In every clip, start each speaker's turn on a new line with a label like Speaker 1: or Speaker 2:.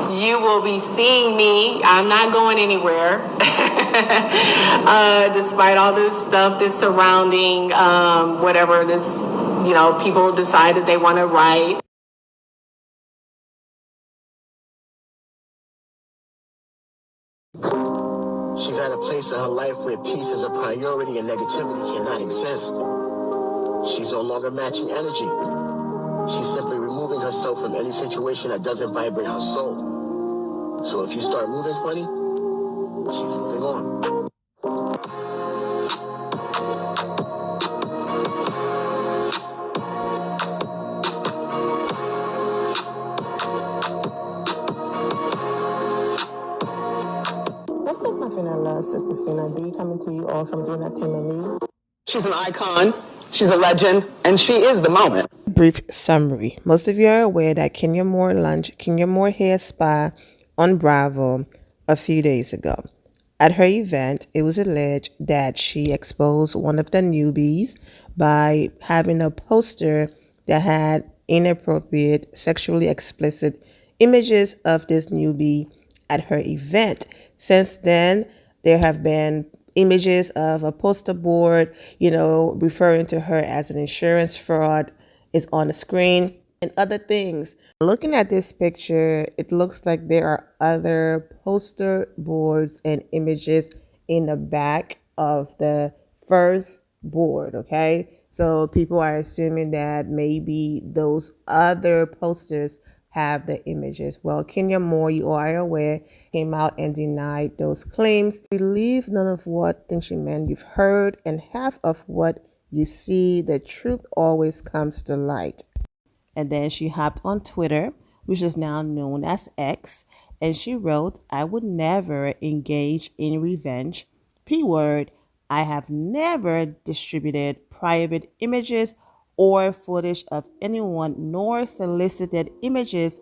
Speaker 1: You will be seeing me. I'm not going anywhere. Despite all this stuff that's surrounding whatever this, people decide that they want to write.
Speaker 2: She's at a place in her life where peace is a priority and negativity cannot exist. She's no longer matching energy. She's simply removing herself from any situation that doesn't vibrate her soul. So if you start moving funny, she's moving on.
Speaker 3: What's up, my Fina love? Sisters Fina D coming to you all from the Entertainment News.
Speaker 4: She's an icon, she's a legend, and she is the moment.
Speaker 3: Brief summary. Most of you are aware that Kenya Moore launched Kenya Moore Hair Spa on Bravo a few days ago. At her event, it was alleged that she exposed one of the newbies by having a poster that had inappropriate, sexually explicit images of this newbie at her event. Since then, there have been images of a poster board, referring to her as an insurance fraud is on the screen and other things. Looking at this picture, it looks like there are other poster boards and images in the back of the first board, okay? So people are assuming that maybe those other posters have the images. Well, Kenya Moore, you are aware, came out and denied those claims. Believe none of what things you meant you've heard, and half of what you see. The truth always comes to light. And then she hopped on Twitter, which is now known as X, and she wrote, "I would never engage in revenge. P-word, I have never distributed private images or footage of anyone, nor solicited images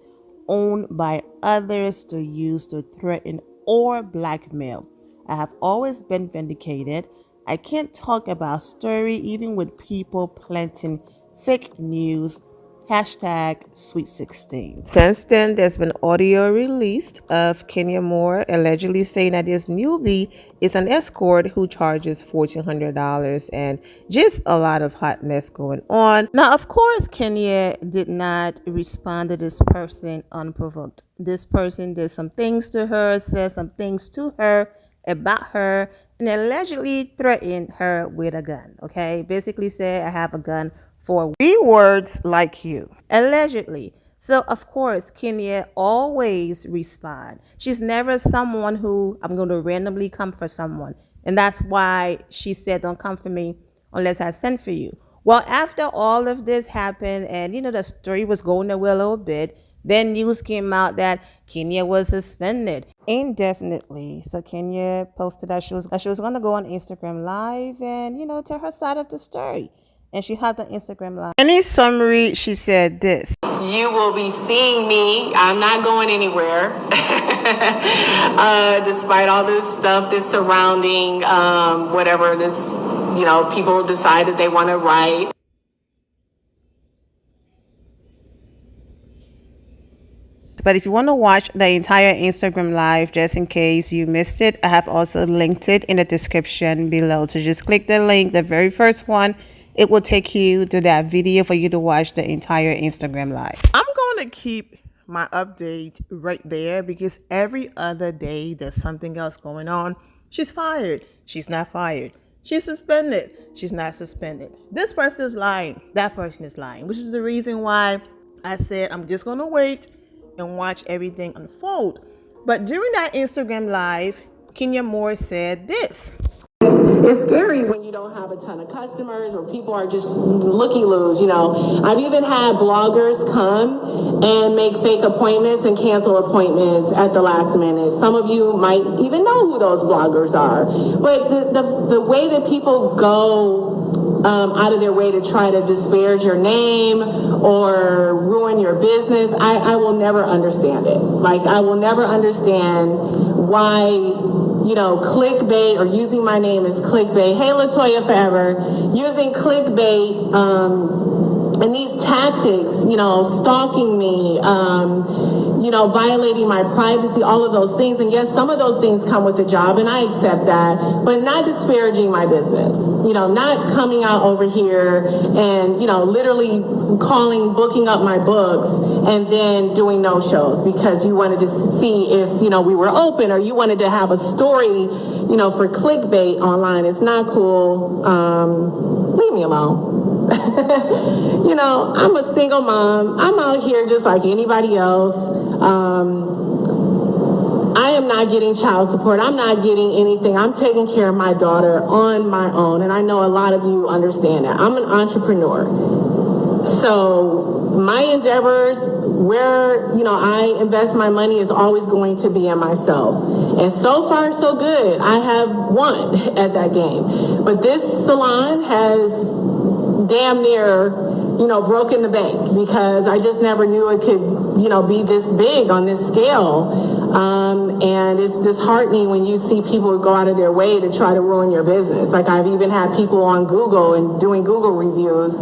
Speaker 3: owned by others to use to threaten or blackmail. I have always been vindicated. I can't talk about story even with people planting fake news. Hashtag Sweet 16. Since then, there's been audio released of Kenya Moore allegedly saying that this newbie is an escort who charges $1,400 and just a lot of hot mess going on. Now, of course, Kenya did not respond to this person unprovoked. This person did some things to her, said some things to her about her, and allegedly threatened her with a gun. Okay, basically said, I have a gun for words like you, allegedly. So of course, Kenya always respond. She's never someone who I'm going to randomly come for someone. And that's why she said, don't come for me unless I send for you. Well, after all of this happened and, the story was going away a little bit, then news came out that Kenya was suspended indefinitely. So Kenya posted that she was going to go on Instagram Live and, tell her side of the story. And she hopped on Instagram Live. In a summary, she said this.
Speaker 1: You will be seeing me. I'm not going anywhere. Despite all this stuff that's surrounding whatever this, people decide that they want to write.
Speaker 3: But if you want to watch the entire Instagram Live, just in case you missed it, I have also linked it in the description below. So just click the link, the very first one. It will take you to that video for you to watch the entire Instagram Live. I'm going to keep my update right there because every other day there's something else going on. She's fired. She's not fired. She's suspended. She's not suspended. This person is lying. That person is lying, which is the reason why I said I'm just going to wait and watch everything unfold. But during that Instagram Live, Kenya Moore said this.
Speaker 1: It's scary when you don't have a ton of customers or people are just looky-loos, I've even had bloggers come and make fake appointments and cancel appointments at the last minute. Some of you might even know who those bloggers are. But the way that people go out of their way to try to disparage your name or ruin your business, I will never understand it. I will never understand why clickbait or using my name as clickbait. Hey, Latoya Forever, using clickbait and these tactics, stalking me, violating my privacy, all of those things. And yes, some of those things come with the job, and I accept that, but not disparaging my business. Not coming out over here and, literally booking up my books and then doing no shows because you wanted to see if, we were open, or you wanted to have a story, for clickbait online. It's not cool. Leave me alone. I'm a single mom. I'm out here just like anybody else. I am not getting child support. I'm not getting anything. I'm taking care of my daughter on my own. And I know a lot of you understand that. I'm an entrepreneur. So my endeavors, where, I invest my money is always going to be in myself. And so far, so good. I have won at that game. But this salon has damn near, broken the bank because I just never knew it could, be this big on this scale. And it's disheartening when you see people go out of their way to try to ruin your business. Like I've even had people on Google and doing Google reviews,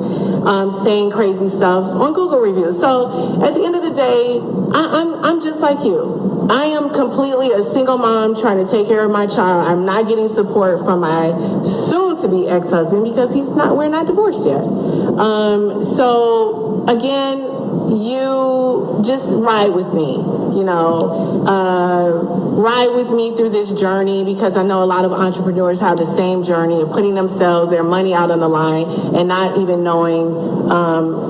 Speaker 1: saying crazy stuff on Google reviews. So at the end of the day, I'm just like you. I am completely a single mom trying to take care of my child. I'm not getting support from my soon-to-be ex-husband because we're not divorced yet. So again, you just ride with me, ride with me through this journey because I know a lot of entrepreneurs have the same journey of putting themselves, their money out on the line and not even knowing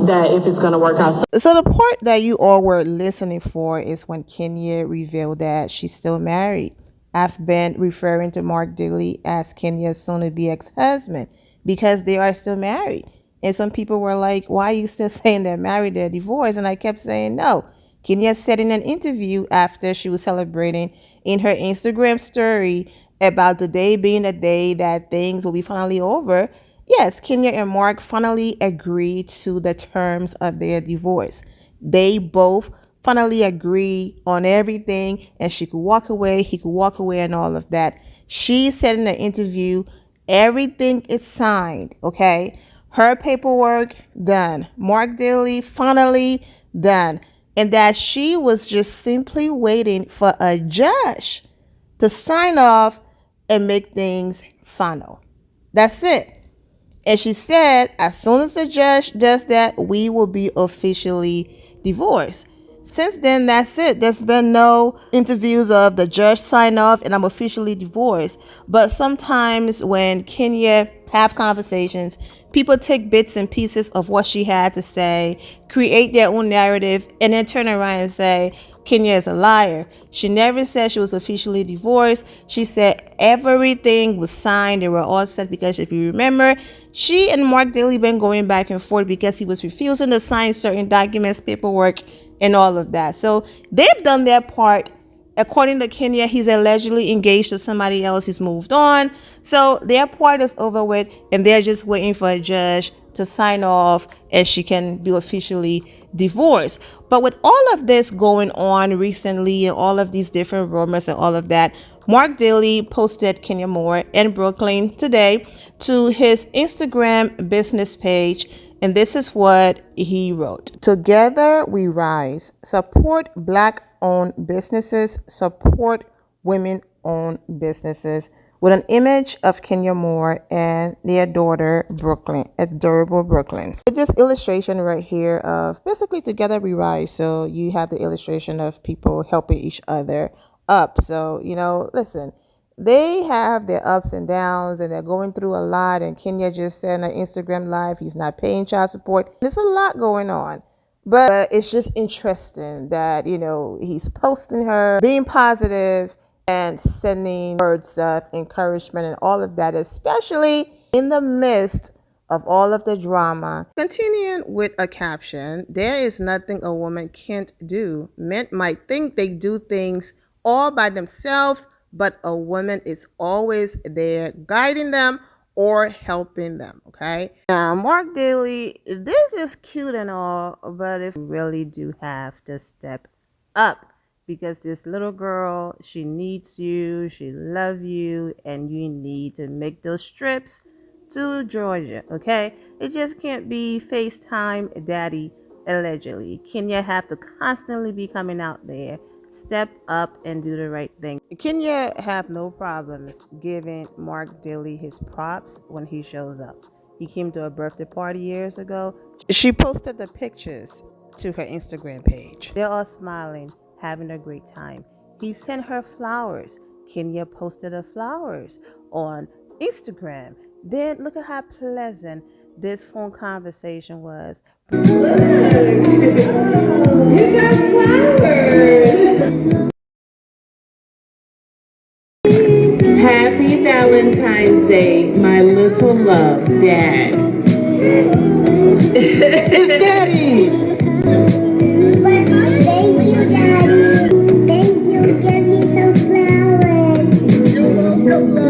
Speaker 1: that if it's going to work out.
Speaker 3: So the part that you all were listening for is when Kenya revealed that she's still married. I've been referring to Marc Daly as Kenya's soon-to-be ex-husband because they are still married. And some people were like, why are you still saying they're married, they're divorced? And I kept saying no. Kenya said in an interview after she was celebrating in her Instagram story about the day being the day that things will be finally over. Yes, Kenya and Marc finally agreed to the terms of their divorce. They both finally agree on everything, and she could walk away, he could walk away, and all of that. She said in the interview, everything is signed, okay? Her paperwork done. Marc Daly finally done. And that she was just simply waiting for a judge to sign off and make things final. That's it. And she said, as soon as the judge does that, we will be officially divorced. Since then, that's it. There's been no interviews of the judge sign off and I'm officially divorced. But sometimes when Kenya have conversations, people take bits and pieces of what she had to say, create their own narrative, and then turn around and say, Kenya is a liar. She never said she was officially divorced. She said everything was signed. They were all set because if you remember, she and Marc Daly been going back and forth because he was refusing to sign certain documents, paperwork, and all of that. So they've done their part. According to Kenya, he's allegedly engaged to somebody else. He's moved on. So their part is over with, and they're just waiting for a judge to sign off and she can be officially divorced. But with all of this going on recently and all of these different rumors and all of that, Marc Daly posted Kenya Moore in Brooklyn today to his Instagram business page. And this is what he wrote. Together we rise. Support Black-owned businesses. Support women-owned businesses. With an image of Kenya Moore and their daughter, Brooklyn, adorable Brooklyn. With this illustration right here of basically Together we rise. So you have the illustration of people helping each other up. So, listen. They have their ups and downs and they're going through a lot. And Kenya just said on Instagram Live, he's not paying child support. There's a lot going on. But it's just interesting that, he's posting her, being positive and sending words of encouragement and all of that, especially in the midst of all of the drama. Continuing with a caption, there is nothing a woman can't do. Men might think they do things all by themselves, but a woman is always there guiding them or helping them, okay? Now, Marc Daly, this is cute and all, but if you really do have to step up because this little girl, she needs you, she loves you, and you need to make those trips to Georgia, okay? It just can't be FaceTime daddy allegedly. Kenya have to constantly be coming out there, step up and do the right thing. Kenya have no problems giving Marc Daly his props when he shows up. He came to a birthday party years ago. She posted the pictures to her Instagram page. They're all smiling, having a great time. He sent her flowers. Kenya posted the flowers on Instagram. Then look at how pleasant this phone conversation was.
Speaker 1: You got flowers. Happy Valentine's Day, my little love, Dad. It's Daddy.
Speaker 5: Thank you, Daddy. Thank you. Give me some flowers. So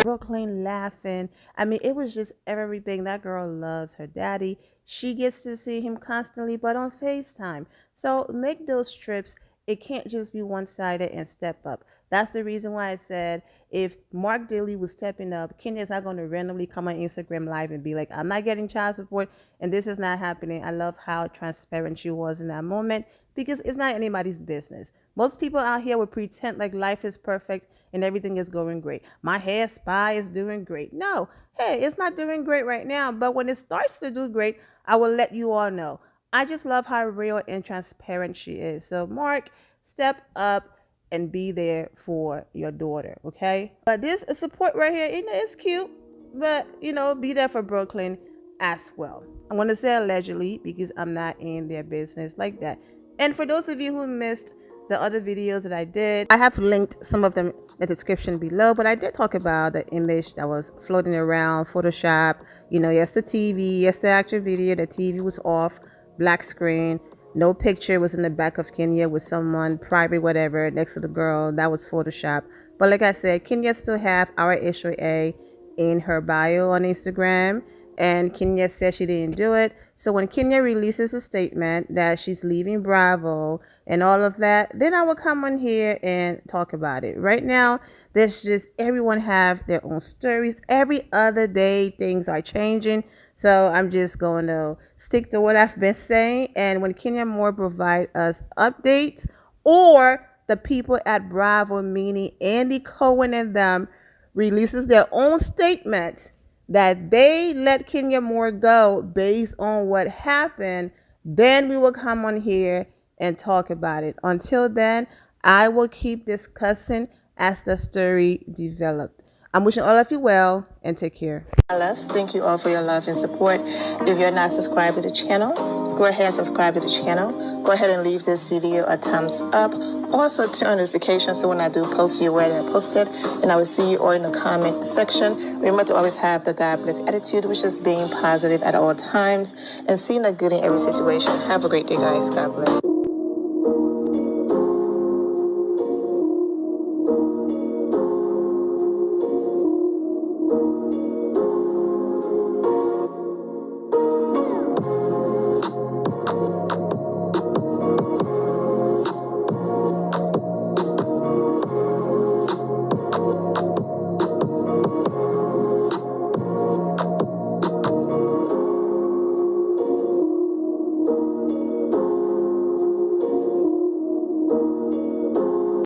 Speaker 3: Brooklyn laughing. I mean, it was just everything. That girl loves her daddy. She gets to see him constantly, but on FaceTime. So make those trips. It can't just be one-sided and step up. That's the reason why I said if Marc Daly was stepping up, Kenya's not going to randomly come on Instagram Live and be like, I'm not getting child support and this is not happening. I love how transparent she was in that moment because it's not anybody's business. Most people out here will pretend like life is perfect and everything is going great. My hair spa is doing great. No, hey, it's not doing great right now, but when it starts to do great, I will let you all know. I just love how real and transparent she is. So, Marc, step up and be there for your daughter, okay? But this support right here, it's cute, but, be there for Brooklyn as well. I'm going to say allegedly because I'm not in their business like that. And for those of you who missed the other videos that I did, I have linked some of them in the description below, but I did talk about the image that was floating around Photoshop. Yes, the TV, yes, the actual video, the TV was off, black screen, no picture was in the back of Kenya with someone private, whatever, next to the girl. That was Photoshop. But like I said, Kenya still have RHOA in her bio on Instagram, and Kenya said she didn't do it. So when Kenya releases a statement that she's leaving Bravo and all of that, then I will come on here and talk about it. Right now, there's just everyone have their own stories. Every other day, things are changing. So I'm just going to stick to what I've been saying. And when Kenya Moore provide us updates, or the people at Bravo, meaning Andy Cohen and them, releases their own statement that they let Kenya Moore go based on what happened, then we will come on here and talk about it. Until then, I will keep discussing as the story develops. I'm wishing all of you well and take care. Thank you all for your love and support. If you're not subscribed to the channel, go ahead and subscribe to the channel. Go ahead and leave this video a thumbs up. Also turn on notifications so when I do post, you're aware that I posted. And I will see you all in the comment section. Remember to always have the God bless attitude, which is being positive at all times and seeing the good in every situation. Have a great day, guys. God bless.